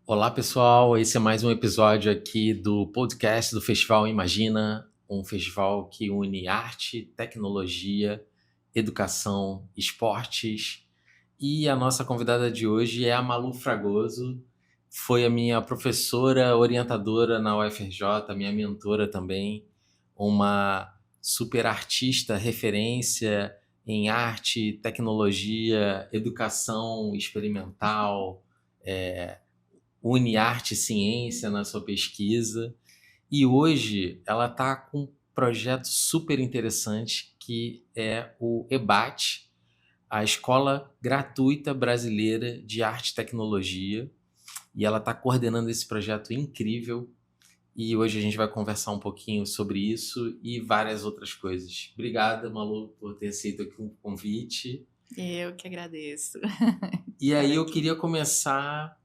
Olá pessoal, esse é mais um episódio aqui do podcast do Festival Imagina, um festival que une arte, tecnologia, educação, esportes. E a nossa convidada de hoje é a Malu Fragoso, foi a minha professora orientadora na UFRJ, minha mentora também, uma super artista, referência em arte, tecnologia, educação experimental, une arte e ciência na sua pesquisa. E hoje ela está com um projeto super interessante que é o EBAT, a Escola Gratuita Brasileira de Arte e Tecnologia. E ela está coordenando esse projeto incrível. E hoje a gente vai conversar um pouquinho sobre isso e várias outras coisas. Obrigada, Malu, por ter aceito aqui o convite. Eu que agradeço. E aí eu queria começar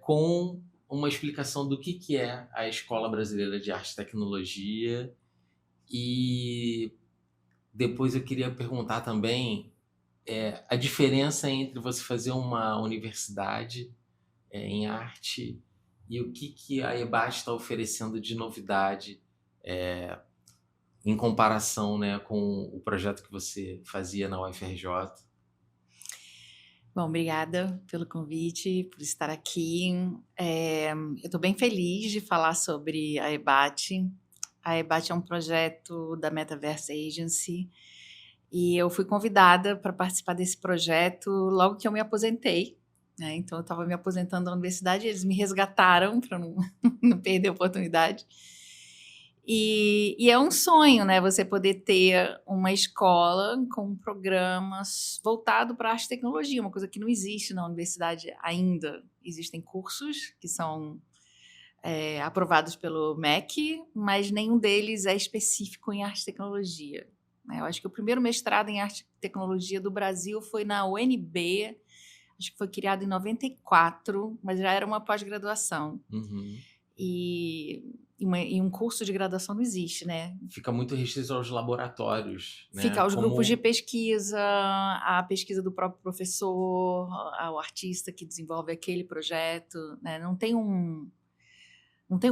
com uma explicação do que é a Escola Brasileira de Arte e Tecnologia. E depois eu queria perguntar também a diferença entre você fazer uma universidade em arte e o que a EBAT está oferecendo de novidade em comparação, né, com o projeto que você fazia na UFRJ. Bom, obrigada pelo convite, por estar aqui. Eu estou bem feliz de falar sobre a EBAT. A EBAT é um projeto da Metaverse Agency e eu fui convidada para participar desse projeto logo que eu me aposentei. Então, eu estava me aposentando da universidade e eles me resgataram para não perder a oportunidade. E é um sonho, né? Você poder ter uma escola com programas voltado para arte e tecnologia, uma coisa que não existe na universidade ainda. Existem cursos que são aprovados pelo MEC, mas nenhum deles é específico em arte e tecnologia. Eu acho que o primeiro mestrado em arte e tecnologia do Brasil foi na UNB, acho que foi criado em 94, mas já era uma pós-graduação. Uhum. E um curso de graduação não existe, né? Fica muito restrito aos laboratórios, né? Fica aos grupos de pesquisa, a pesquisa do próprio professor, ao artista que desenvolve aquele projeto, né? Não tem um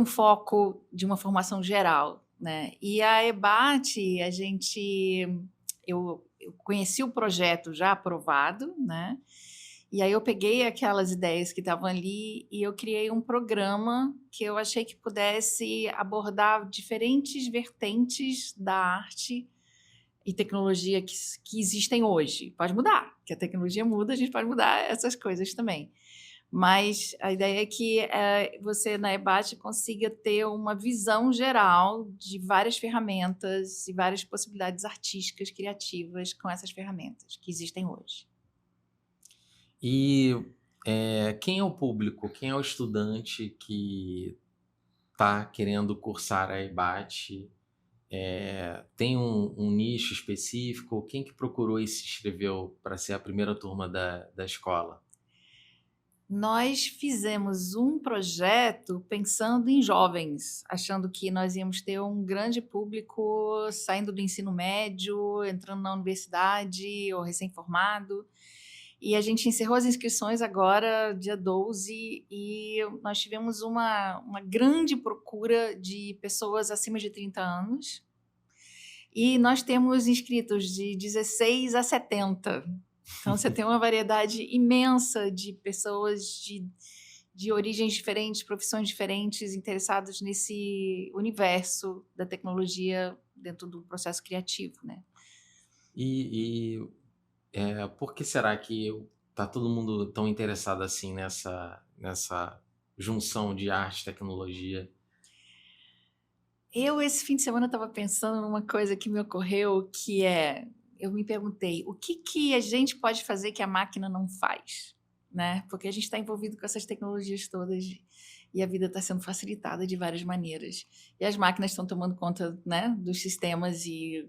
foco de uma formação geral, né? E a EBAT, eu conheci o projeto já aprovado, né? E aí eu peguei aquelas ideias que estavam ali e eu criei um programa que eu achei que pudesse abordar diferentes vertentes da arte e tecnologia que existem hoje. Pode mudar, que a tecnologia muda, a gente pode mudar essas coisas também. Mas a ideia é que você, na EBAT, consiga ter uma visão geral de várias ferramentas e várias possibilidades artísticas, criativas com essas ferramentas que existem hoje. E quem é o público, quem é o estudante que está querendo cursar a EBAT? Tem um nicho específico? Quem que procurou e se inscreveu para ser a primeira turma da escola? Nós fizemos um projeto pensando em jovens, achando que nós íamos ter um grande público saindo do ensino médio, entrando na universidade ou recém-formado. E a gente encerrou as inscrições agora, dia 12, e nós tivemos uma grande procura de pessoas acima de 30 anos. E nós temos inscritos de 16 a 70. Então, você tem uma variedade imensa de pessoas de origens diferentes, profissões diferentes, interessados nesse universo da tecnologia dentro do processo criativo, né? Por que será que está todo mundo tão interessado assim nessa junção de arte e tecnologia? Esse fim de semana, estava pensando numa coisa que me ocorreu, eu me perguntei, o que a gente pode fazer que a máquina não faz? Né? Porque a gente está envolvido com essas tecnologias todas e a vida está sendo facilitada de várias maneiras. E as máquinas estão tomando conta, né, dos sistemas e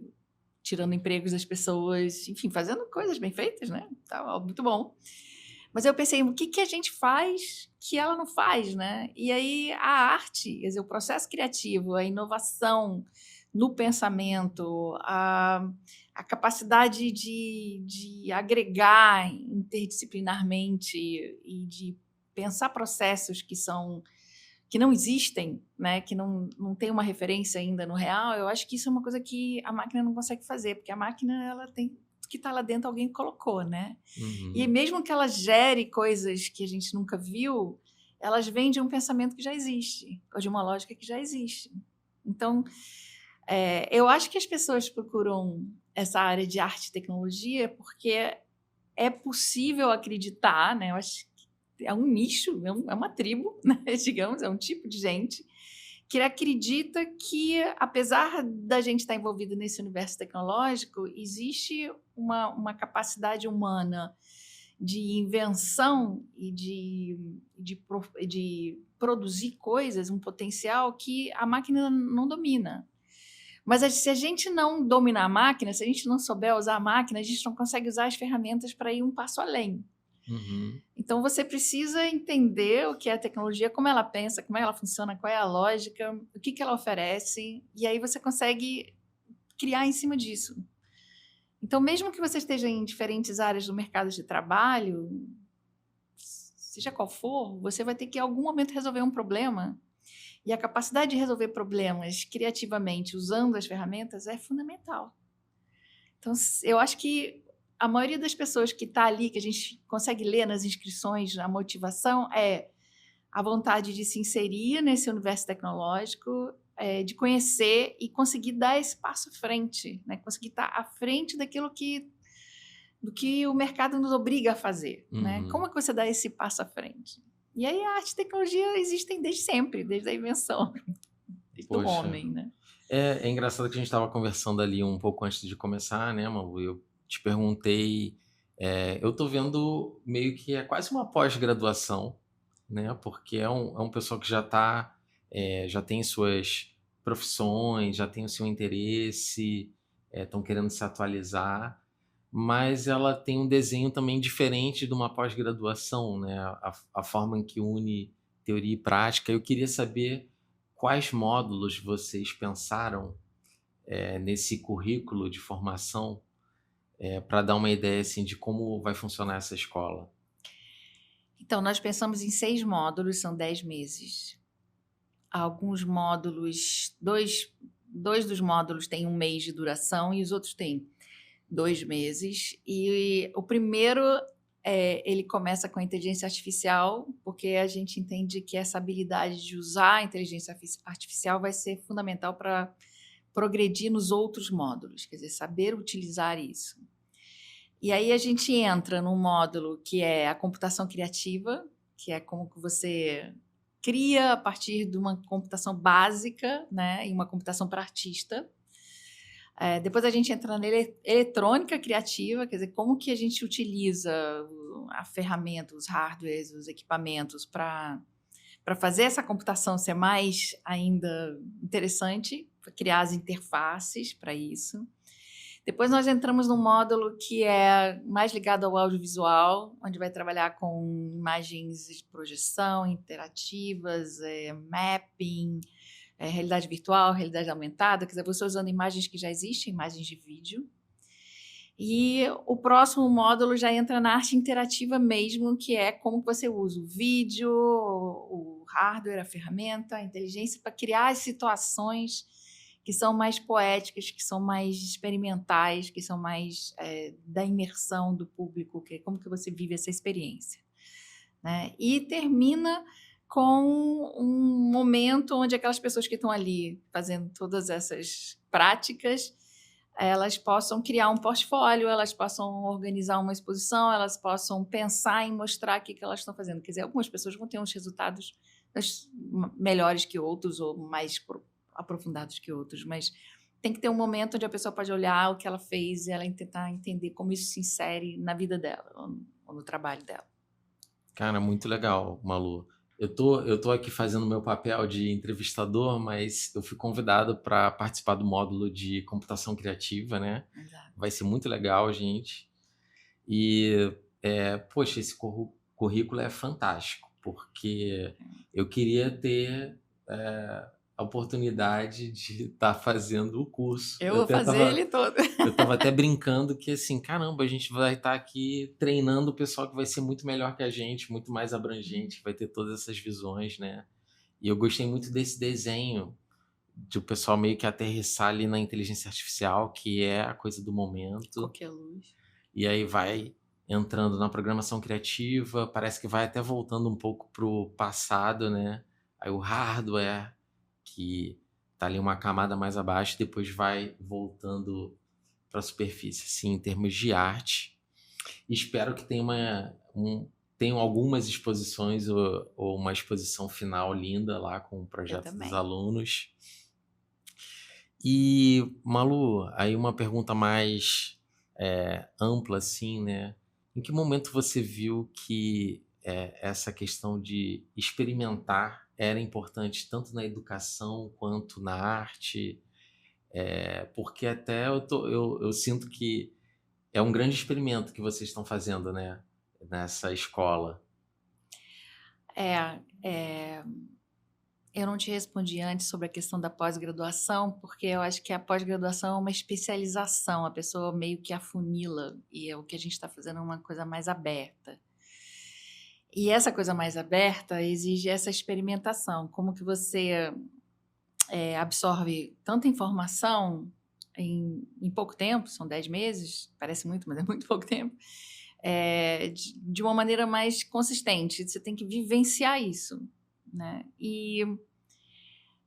tirando empregos das pessoas, enfim, fazendo coisas bem feitas, né? Tá muito bom. Mas eu pensei, o que que a gente faz que ela não faz, né? E aí a arte, quer dizer, o processo criativo, a inovação no pensamento, a capacidade de agregar interdisciplinarmente e de pensar processos que não existem, né? Que não tem uma referência ainda no real, eu acho que isso é uma coisa que a máquina não consegue fazer, porque a máquina ela tem que está lá dentro alguém colocou, né? E Uhum. mesmo que ela gere coisas que a gente nunca viu, elas vêm de um pensamento que já existe, ou de uma lógica que já existe. Então, eu acho que as pessoas procuram essa área de arte e tecnologia porque é possível acreditar, né? Eu acho que é um nicho, é uma tribo, né? Digamos, é um tipo de gente que acredita que, apesar da gente estar envolvido nesse universo tecnológico, existe uma capacidade humana de invenção e de produzir coisas, um potencial que a máquina não domina. Mas se a gente não dominar a máquina, se a gente não souber usar a máquina, a gente não consegue usar as ferramentas para ir um passo além. Uhum. Então você precisa entender o que é a tecnologia, como ela pensa, como ela funciona, qual é a lógica, o que ela oferece, e aí você consegue criar em cima disso. Então, mesmo que você esteja em diferentes áreas do mercado de trabalho, seja qual for, você vai ter que em algum momento resolver um problema. E a capacidade de resolver problemas criativamente usando as ferramentas é fundamental. Então, eu acho que a maioria das pessoas que está ali, que a gente consegue ler nas inscrições, a motivação é a vontade de se inserir nesse universo tecnológico, de conhecer e conseguir dar esse passo à frente, né? Conseguir estar à frente do que o mercado nos obriga a fazer, né? Como Uhum. é que você dá esse passo à frente? E aí a arte e a tecnologia existem desde sempre, desde a invenção, desde o Poxa, homem, né? é engraçado que a gente estava conversando ali um pouco antes de começar, né, Malu? Eu te perguntei, eu tô vendo meio que é quase uma pós-graduação, né? Porque é um pessoal que já tem suas profissões, já tem o seu interesse, estão querendo se atualizar, mas ela tem um desenho também diferente de uma pós-graduação, né? A forma em que une teoria e prática. Eu queria saber quais módulos vocês pensaram nesse currículo de formação para dar uma ideia assim, de como vai funcionar essa escola. Então, nós pensamos em 6 módulos, são 10 meses. Alguns módulos, dois dos módulos têm 1 mês de duração e os outros têm 2 meses. E o primeiro, ele começa com a inteligência artificial, porque a gente entende que essa habilidade de usar a inteligência artificial vai ser fundamental para progredir nos outros módulos, quer dizer, saber utilizar isso. E aí a gente entra num módulo que é a computação criativa, que é como que você cria a partir de uma computação básica, né, e uma computação para artista. Depois a gente entra na eletrônica criativa, quer dizer, como que a gente utiliza a ferramenta, os hardwares, os equipamentos para fazer essa computação ser mais ainda interessante, para criar as interfaces para isso. Depois nós entramos num módulo que é mais ligado ao audiovisual, onde vai trabalhar com imagens de projeção interativas, mapping, realidade virtual, realidade aumentada, quer dizer, você usando imagens que já existem, imagens de vídeo. E o próximo módulo já entra na arte interativa mesmo, que é como você usa o vídeo, o hardware, a ferramenta, a inteligência para criar situações que são mais poéticas, que são mais experimentais, que são mais da imersão do público, que é como que você vive essa experiência, né? E termina com um momento onde aquelas pessoas que estão ali fazendo todas essas práticas, elas possam criar um portfólio, elas possam organizar uma exposição, elas possam pensar em mostrar o que elas estão fazendo. Quer dizer, algumas pessoas vão ter uns resultados melhores que outros ou mais aprofundados que outros, mas tem que ter um momento onde a pessoa pode olhar o que ela fez e ela tentar entender como isso se insere na vida dela ou no trabalho dela. Cara, muito legal, Malu. Eu tô aqui fazendo meu papel de entrevistador, mas eu fui convidado para participar do módulo de computação criativa, né? Exato. Vai ser muito legal, gente. E, poxa, esse currículo é fantástico, porque eu queria ter a oportunidade de estar fazendo o curso. Eu Eu vou até fazer estava ele todo. eu tava até brincando que, assim, caramba, a gente vai estar aqui treinando o pessoal que vai ser muito melhor que a gente, muito mais abrangente, que vai ter todas essas visões, né? E eu gostei muito desse desenho, de o pessoal meio que aterrissar ali na inteligência artificial, que é a coisa do momento, Qualquer luz. e aí vai entrando na programação criativa, parece que vai até voltando um pouco pro passado, né? Aí o hardware, que tá ali uma camada mais abaixo, depois vai voltando para a superfície, assim, em termos de arte. E espero que tenha tenham algumas exposições ou uma exposição final linda lá com o Eu projeto dos também. alunos. E, Malu, aí uma pergunta mais ampla, assim, né? Em que momento você viu que essa questão de experimentar era importante tanto na educação quanto na arte? Porque até eu sinto que é um grande experimento que vocês estão fazendo, né? Nessa escola. É, é, eu não te respondi antes sobre a questão da pós-graduação, porque eu acho que a pós-graduação é uma especialização, a pessoa meio que afunila, e o que a gente está fazendo é uma coisa mais aberta. E essa coisa mais aberta exige essa experimentação, como que você absorve tanta informação em pouco tempo, são 10 meses, parece muito, mas é muito pouco tempo, de uma maneira mais consistente. Você tem que vivenciar isso, né? E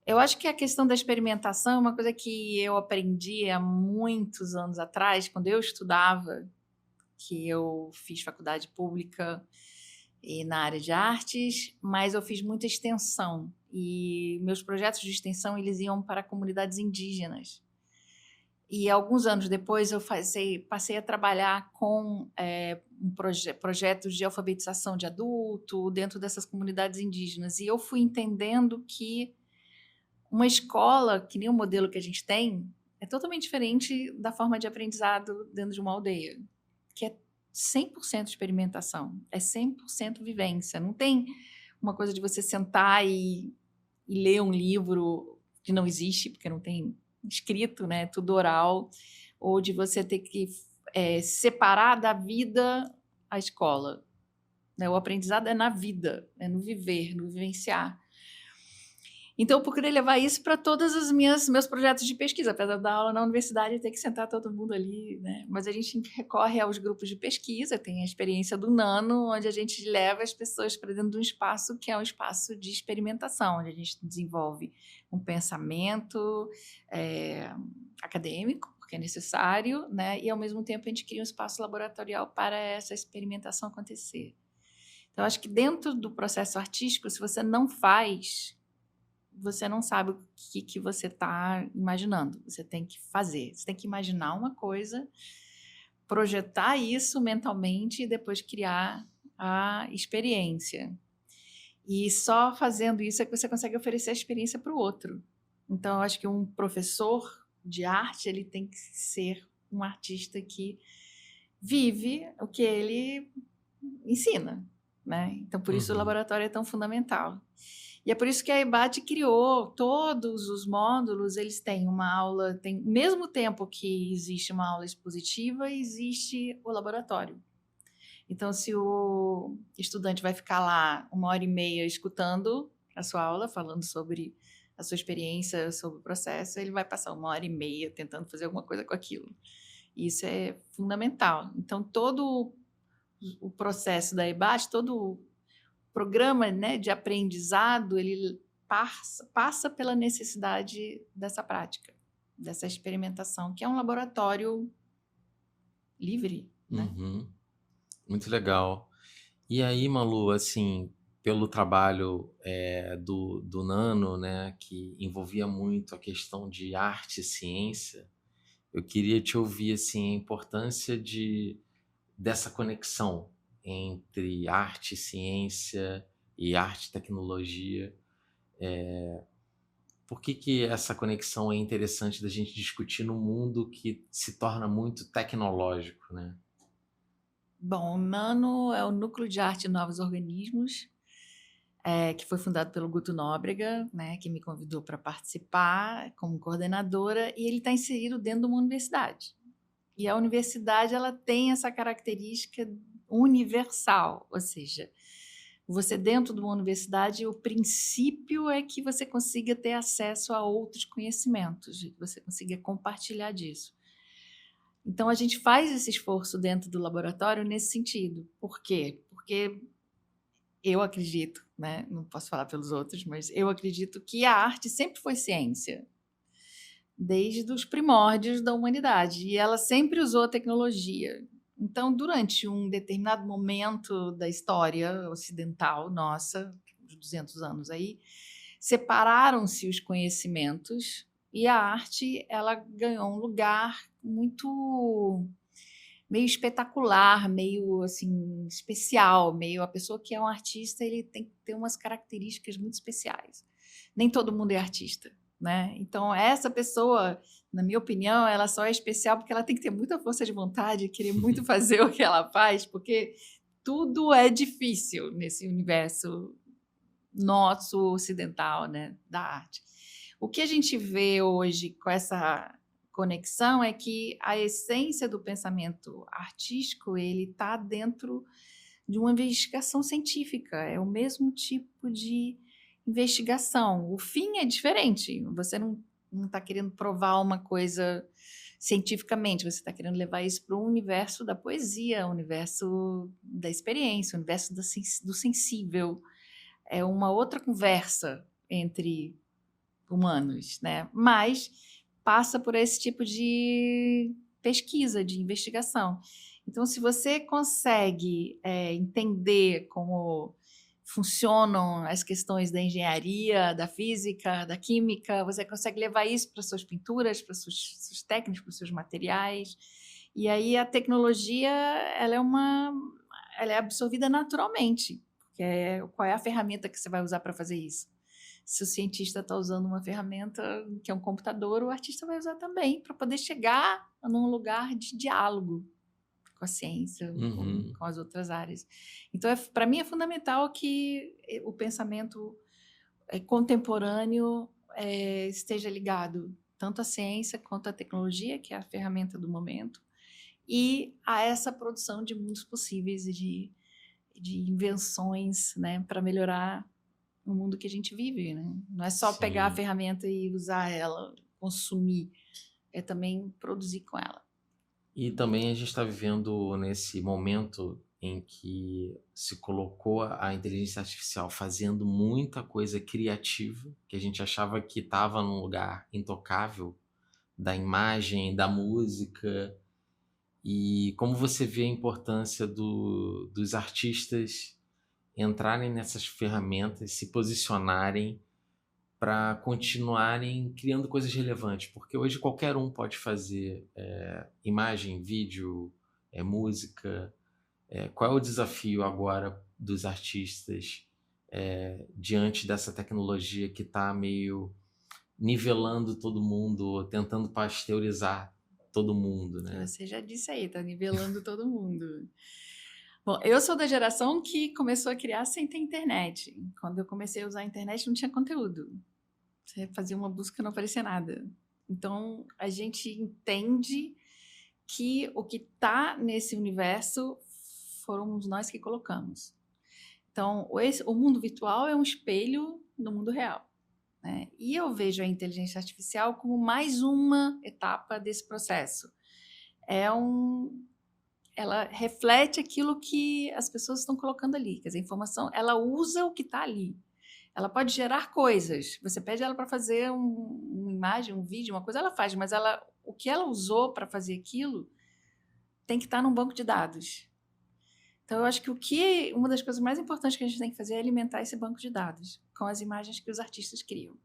eu acho que a questão da experimentação é uma coisa que eu aprendi há muitos anos atrás, quando eu estudava, que eu fiz faculdade pública e na área de artes, mas eu fiz muita extensão e meus projetos de extensão eles iam para comunidades indígenas. E alguns anos depois eu passei a trabalhar com projetos de alfabetização de adulto dentro dessas comunidades indígenas. E eu fui entendendo que uma escola, que nem o modelo que a gente tem, é totalmente diferente da forma de aprendizado dentro de uma aldeia, que é 100% experimentação, é 100% vivência. Não tem uma coisa de você sentar e ler um livro que não existe, porque não tem escrito, né? Tudo oral, ou de você ter que separar da vida a escola. Né? O aprendizado é na vida, é no viver, no vivenciar. Então, eu procurei levar isso para todos os meus projetos de pesquisa, apesar da aula na universidade e ter que sentar todo mundo ali, né? Mas a gente recorre aos grupos de pesquisa, tem a experiência do Nano, onde a gente leva as pessoas para dentro de um espaço que é um espaço de experimentação, onde a gente desenvolve um pensamento acadêmico, porque é necessário, né? E, ao mesmo tempo, a gente cria um espaço laboratorial para essa experimentação acontecer. Então, acho que dentro do processo artístico, se você não faz, você não sabe o que você está imaginando. Você tem que fazer. Você tem que imaginar uma coisa, projetar isso mentalmente e depois criar a experiência. E só fazendo isso é que você consegue oferecer a experiência para o outro. Então, eu acho que um professor de arte ele tem que ser um artista que vive o que ele ensina, né? Então, por isso o Uhum. laboratório é tão fundamental. E é por isso que a EBAT criou todos os módulos, eles têm uma aula, tem mesmo tempo que existe uma aula expositiva, existe o laboratório. Então, se o estudante vai ficar lá 1h30 escutando a sua aula, falando sobre a sua experiência, sobre o processo, ele vai passar 1h30 tentando fazer alguma coisa com aquilo. Isso é fundamental. Então, todo o processo da EBAT, todo o programa, né, de aprendizado, ele passa pela necessidade dessa prática, dessa experimentação, que é um laboratório livre, né? Uhum. Muito legal. E aí, Malu, assim, pelo trabalho do Nano, né, que envolvia muito a questão de arte e ciência, eu queria te ouvir, assim, a importância dessa conexão entre arte e ciência e arte e tecnologia. Por que que essa conexão é interessante da gente discutir num mundo que se torna muito tecnológico, né? Bom, o NANO é o Núcleo de Arte e Novos Organismos, que foi fundado pelo Guto Nóbrega, né, que me convidou para participar como coordenadora, e ele está inserido dentro de uma universidade. E a universidade ela tem essa característica universal, ou seja, você dentro de uma universidade, o princípio é que você consiga ter acesso a outros conhecimentos, que você consiga compartilhar disso. Então, a gente faz esse esforço dentro do laboratório nesse sentido. Por quê? Porque eu acredito, né? Não posso falar pelos outros, mas eu acredito que a arte sempre foi ciência, desde os primórdios da humanidade, e ela sempre usou a tecnologia. Então, durante um determinado momento da história ocidental nossa, uns 200 anos aí, separaram-se os conhecimentos e a arte ela ganhou um lugar muito meio espetacular, meio assim especial, meio a pessoa que é um artista, ele tem que ter umas características muito especiais. Nem todo mundo é artista, né? Então essa pessoa, na minha opinião, ela só é especial porque ela tem que ter muita força de vontade, querer muito fazer o que ela faz, porque tudo é difícil nesse universo nosso ocidental, né, da arte. O que a gente vê hoje com essa conexão é que a essência do pensamento artístico ele está dentro de uma investigação científica, é o mesmo tipo de investigação. O fim é diferente, você não está querendo provar uma coisa cientificamente, você está querendo levar isso para o universo da poesia, o universo da experiência, o universo do sensível. É uma outra conversa entre humanos, né? Mas passa por esse tipo de pesquisa, de investigação. Então, se você consegue entender como funcionam as questões da engenharia, da física, da química, você consegue levar isso para suas pinturas, para seus técnicos, para seus materiais. E aí a tecnologia ela é absorvida naturalmente. Qual é a ferramenta que você vai usar para fazer isso? Se o cientista está usando uma ferramenta que é um computador, o artista vai usar também para poder chegar num lugar de diálogo com a ciência, com as outras áreas. Então, para mim, é fundamental que o pensamento contemporâneo esteja ligado tanto à ciência quanto à tecnologia, que é a ferramenta do momento, e a essa produção de mundos possíveis e de invenções, né, para melhorar o mundo que a gente vive, né? Não é só pegar a ferramenta e usar ela, consumir, é também produzir com ela. E também a gente está vivendo nesse momento em que se colocou a inteligência artificial fazendo muita coisa criativa, que a gente achava que estava num lugar intocável, da imagem, da música. E como você vê a importância dos artistas entrarem nessas ferramentas, se posicionarem para continuarem criando coisas relevantes, porque hoje qualquer um pode fazer imagem, vídeo, música. Qual é o desafio agora dos artistas diante dessa tecnologia que está meio nivelando todo mundo, tentando pasteurizar todo mundo, né? Você já disse aí, tá nivelando todo mundo. Bom, eu sou da geração que começou a criar sem ter internet. Quando eu comecei a usar a internet, não tinha conteúdo. Você fazia uma busca, não aparecia nada. Então, a gente entende que o que está nesse universo fomos nós que colocamos. Então, o mundo virtual é um espelho do mundo real, né? E eu vejo a inteligência artificial como mais uma etapa desse processo. Ela reflete aquilo que as pessoas estão colocando ali, quer dizer, a informação, ela usa o que está ali. Ela pode gerar coisas. Você pede ela para fazer uma imagem, um vídeo, uma coisa, ela faz, mas o que ela usou para fazer aquilo tem que estar num banco de dados. Então, eu acho que uma das coisas mais importantes que a gente tem que fazer é alimentar esse banco de dados com as imagens que os artistas criam.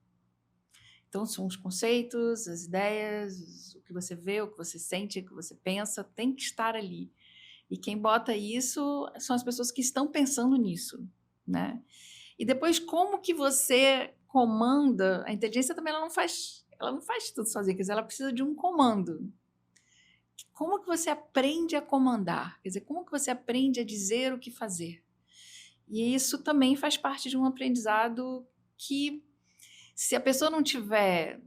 Então, são os conceitos, as ideias, o que você vê, o que você sente, o que você pensa, tem que estar ali. E quem bota isso são as pessoas que estão pensando nisso, né? E depois, como que você comanda... A inteligência também ela não faz tudo sozinha, quer dizer, ela precisa de um comando. como que você aprende a comandar? Quer dizer, como que você aprende a dizer o que fazer? E isso também faz parte de um aprendizado que, se a pessoa não tiver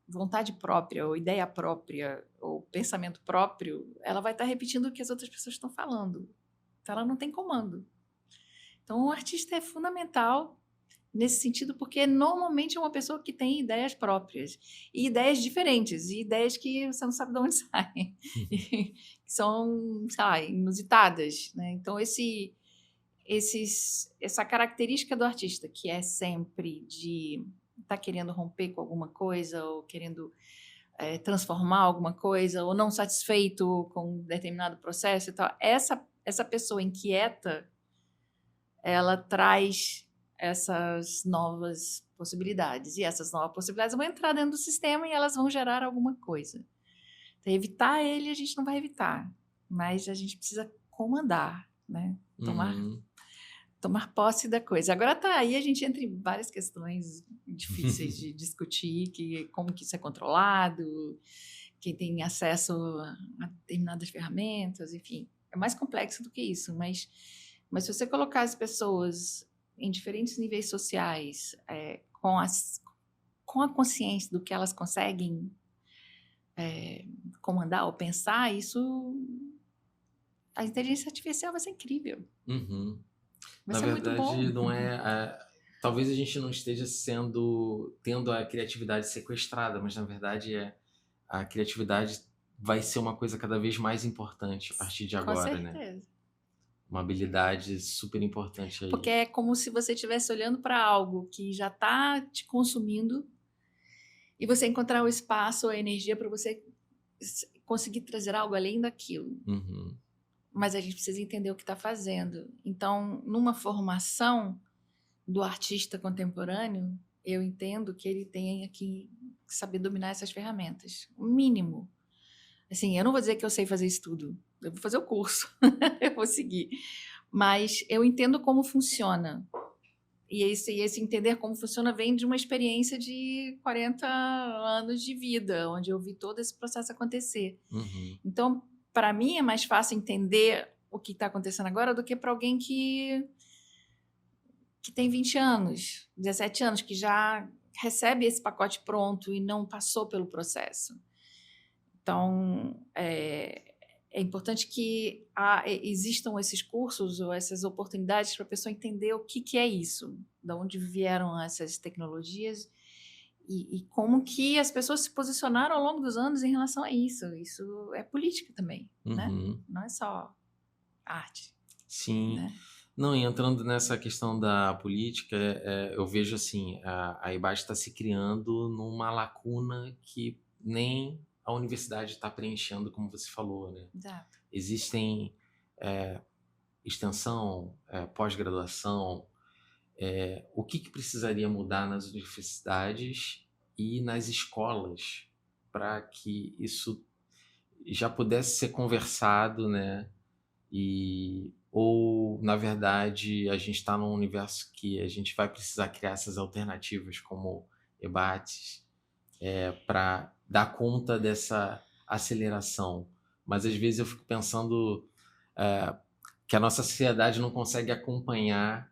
vontade própria, ou ideia própria, ou pensamento próprio, ela vai estar repetindo o que as outras pessoas estão falando. Então, ela não tem comando. Então, o artista é fundamental nesse sentido, porque normalmente é uma pessoa que tem ideias próprias, e ideias diferentes, e ideias que você não sabe de onde saem, que são, sei lá, inusitadas, né? Então, essa característica do artista, que é sempre de estar querendo romper com alguma coisa, ou querendo transformar alguma coisa, ou não satisfeito com um determinado processo e tal, essa pessoa inquieta, ela traz essas novas possibilidades. E essas novas possibilidades vão entrar dentro do sistema e elas vão gerar alguma coisa. Então, evitar ele, a gente não vai evitar, mas a gente precisa comandar, né? Tomar posse da coisa. Agora tá aí, a gente entra em várias questões difíceis de discutir, como que isso é controlado, quem tem acesso a determinadas ferramentas, enfim. É mais complexo do que isso, mas se você colocar as pessoas em diferentes níveis sociais, com a consciência do que elas conseguem comandar ou pensar, a inteligência artificial vai ser incrível. Vai Na ser muito bom. verdade, não é. Talvez a gente não esteja tendo a criatividade sequestrada, mas na verdade a criatividade vai ser uma coisa cada vez mais importante a partir de agora, Com né? certeza. Uma habilidade super importante aí. Porque é como se você estivesse olhando para algo que já está te consumindo e você encontrar o espaço, a energia para você conseguir trazer algo além daquilo. Mas a gente precisa entender o que está fazendo. Então, numa formação do artista contemporâneo, eu entendo que ele tem que saber dominar essas ferramentas. O mínimo. Assim, eu não vou dizer que eu sei fazer isso tudo. Eu vou fazer o curso. Eu vou seguir. Mas eu entendo como funciona. E esse entender como funciona vem de uma experiência de 40 anos de vida, onde eu vi todo esse processo acontecer. Então, para mim, é mais fácil entender o que está acontecendo agora do que para alguém que tem 20 anos, 17 anos, que já recebe esse pacote pronto e não passou pelo processo. Então, é importante que existam esses cursos ou essas oportunidades para a pessoa entender o que é isso, de onde vieram essas tecnologias e como que as pessoas se posicionaram ao longo dos anos em relação a isso. Isso é política também, né? Não é só arte. Sim. Né? Não, e entrando nessa questão da política, eu vejo assim, a EBAT está se criando numa lacuna que nem a universidade está preenchendo, como você falou, né? Exato. Existem extensão, pós-graduação, o que precisaria mudar nas universidades e nas escolas para que isso já pudesse ser conversado, né? Ou, na verdade, a gente está num universo que a gente vai precisar criar essas alternativas como EBATs para dar conta dessa aceleração. Mas, às vezes, eu fico pensando que a nossa sociedade não consegue acompanhar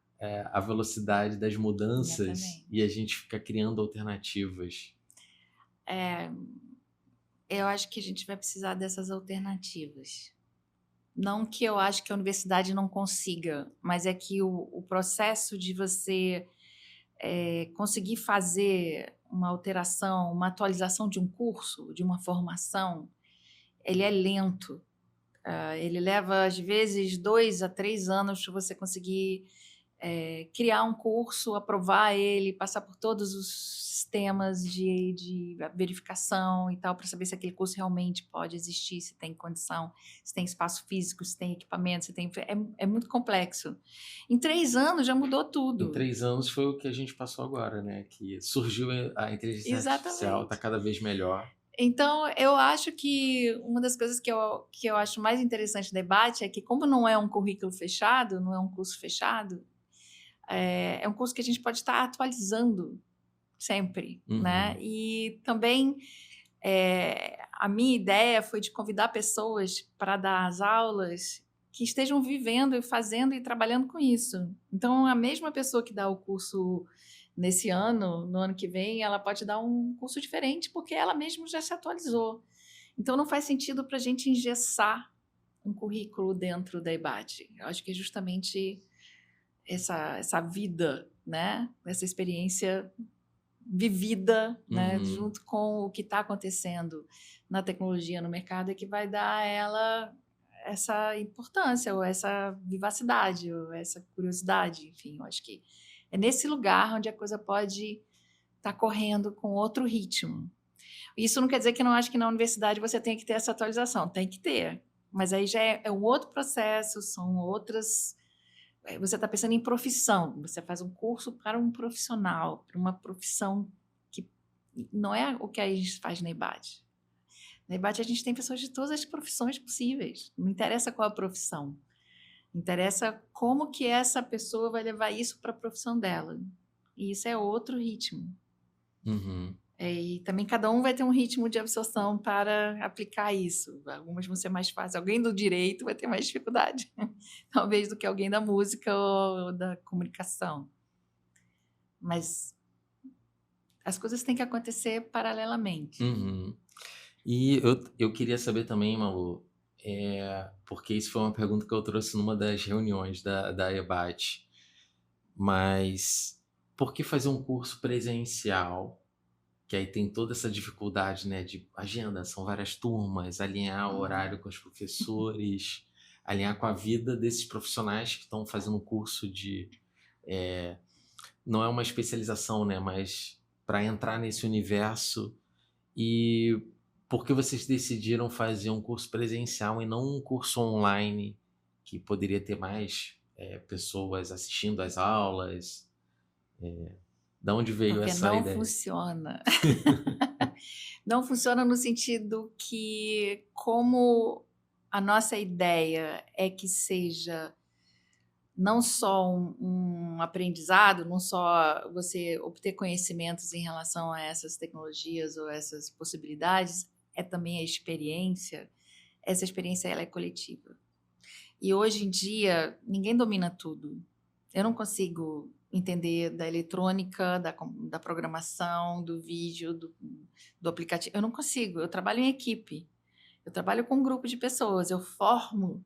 a velocidade das mudanças. Exatamente. E a gente fica criando alternativas. Eu acho que a gente vai precisar dessas alternativas. Não que eu acho que a universidade não consiga, mas é que o processo de você conseguir fazer uma alteração, uma atualização de um curso, de uma formação, ele é lento. Ele leva, às vezes, 2 a 3 anos para você conseguir criar um curso, aprovar ele, passar por todos os sistemas de verificação e tal, para saber se aquele curso realmente pode existir, se tem condição, se tem espaço físico, se tem equipamento, se tem... É muito complexo. Em 3 anos já mudou tudo. Em 3 anos foi o que a gente passou agora, né? Que surgiu a inteligência artificial, está cada vez melhor. Então, eu acho que uma das coisas que eu acho mais interessante no debate é que, como não é um currículo fechado, não é um curso fechado, é um curso que a gente pode estar atualizando sempre, né? E também A minha ideia foi de convidar pessoas para dar as aulas que estejam vivendo e fazendo e trabalhando com isso. Então, a mesma pessoa que dá o curso nesse ano, no ano que vem, ela pode dar um curso diferente porque ela mesma já se atualizou. Então, não faz sentido para a gente engessar um currículo dentro da EBAT. Eu acho que é justamente essa vida, né? Essa experiência vivida, né? Junto com o que está acontecendo na tecnologia, no mercado, é que vai dar a ela essa importância, ou essa vivacidade, ou essa curiosidade, enfim, eu acho que é nesse lugar onde a coisa pode estar correndo com outro ritmo. Isso não quer dizer que eu não acho que na universidade você tem que ter essa atualização, tem que ter, mas aí já é um outro processo, são outras... Você está pensando em profissão, você faz um curso para um profissional, para uma profissão que não é o que a gente faz na EBAT. Na EBAT a gente tem pessoas de todas as profissões possíveis, não interessa qual a profissão, interessa como que essa pessoa vai levar isso para a profissão dela, e isso é outro ritmo. E também cada um vai ter um ritmo de absorção para aplicar isso. Algumas vão ser mais fáceis. Alguém do direito vai ter mais dificuldade, talvez, do que alguém da música ou da comunicação. Mas as coisas têm que acontecer paralelamente. E eu queria saber também, Malu, porque isso foi uma pergunta que eu trouxe numa das reuniões da EBAT, mas por que fazer um curso presencial, que aí tem toda essa dificuldade, né, de agenda, são várias turmas, alinhar o horário com os professores, alinhar com a vida desses profissionais que estão fazendo um curso de... não é uma especialização, né, mas para entrar nesse universo. E por que vocês decidiram fazer um curso presencial e não um curso online, que poderia ter mais pessoas assistindo às aulas? Da onde veio Porque essa não ideia? funciona. Não funciona no sentido que, como a nossa ideia é que seja não só um aprendizado, não só você obter conhecimentos em relação a essas tecnologias ou essas possibilidades, é também a experiência. Essa experiência ela é coletiva. E hoje em dia, ninguém domina tudo. Eu não consigo entender da eletrônica, da programação, do vídeo, do aplicativo. Eu não consigo. Eu trabalho em equipe. Eu trabalho com um grupo de pessoas. Eu formo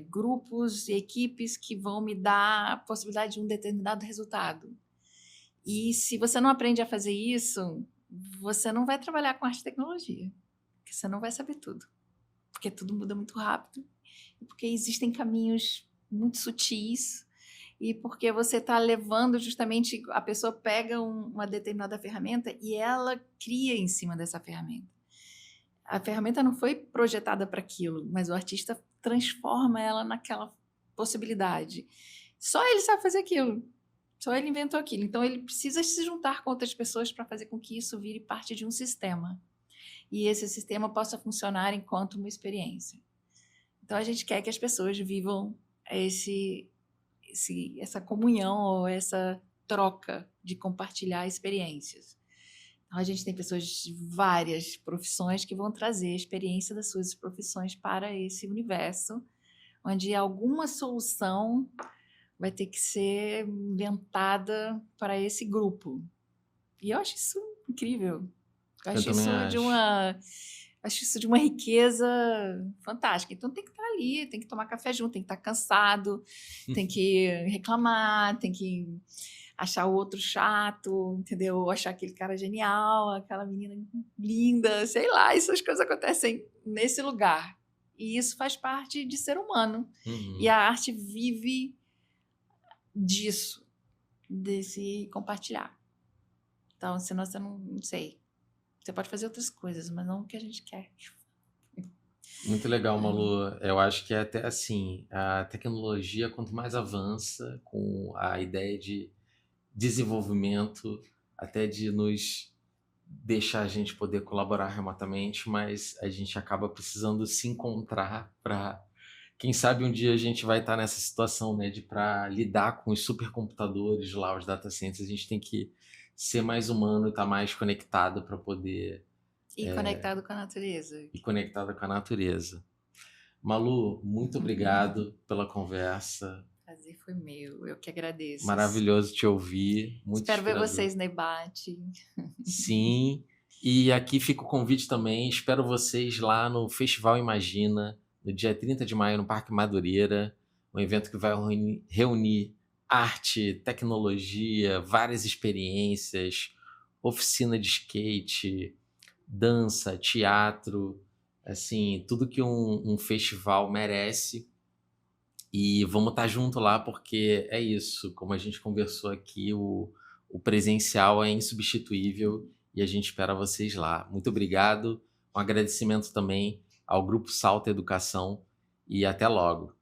grupos e equipes que vão me dar a possibilidade de um determinado resultado. E se você não aprende a fazer isso, você não vai trabalhar com arte e tecnologia, porque você não vai saber tudo, porque tudo muda muito rápido, e porque existem caminhos muito sutis, e porque você está levando justamente, a pessoa pega uma determinada ferramenta e ela cria em cima dessa ferramenta. A ferramenta não foi projetada para aquilo, mas o artista transforma ela naquela possibilidade. Só ele sabe fazer aquilo. Só ele inventou aquilo. Então, ele precisa se juntar com outras pessoas para fazer com que isso vire parte de um sistema. E esse sistema possa funcionar enquanto uma experiência. Então, a gente quer que as pessoas vivam essa comunhão ou essa troca de compartilhar experiências. Então, a gente tem pessoas de várias profissões que vão trazer a experiência das suas profissões para esse universo, onde alguma solução vai ter que ser inventada para esse grupo. E eu acho isso incrível. Eu acho isso de uma riqueza fantástica. Então tem que estar ali, tem que tomar café junto, tem que estar cansado, tem que reclamar, tem que achar o outro chato, entendeu? Ou achar aquele cara genial, aquela menina linda, sei lá, essas coisas acontecem nesse lugar. E isso faz parte de ser humano. E a arte vive disso, desse compartilhar. Então, senão você não sei. Você pode fazer outras coisas, mas não o que a gente quer. Muito legal, Malu. Eu acho que é até assim, a tecnologia, quanto mais avança com a ideia de desenvolvimento, até de nos deixar a gente poder colaborar remotamente, mas a gente acaba precisando se encontrar para... Quem sabe um dia a gente vai estar nessa situação, né, de para lidar com os supercomputadores lá, os data centers, a gente tem que ser mais humano e estar mais conectado para poder E conectado com a natureza. e conectada com a natureza. Malu, muito obrigado pela conversa. O prazer foi meu, eu que agradeço. Maravilhoso te ouvir. Muito Espero ver inspirador. vocês no debate. Sim, e aqui fica o convite também. Espero vocês lá no Festival Imagina, no dia 30 de maio, no Parque Madureira. Um evento que vai reunir arte, tecnologia, várias experiências, oficina de skate, dança, teatro, assim, tudo que um festival merece. E vamos estar junto lá, porque é isso, como a gente conversou aqui, o presencial é insubstituível e a gente espera vocês lá. Muito obrigado, um agradecimento também ao Grupo Salto Educação e até logo.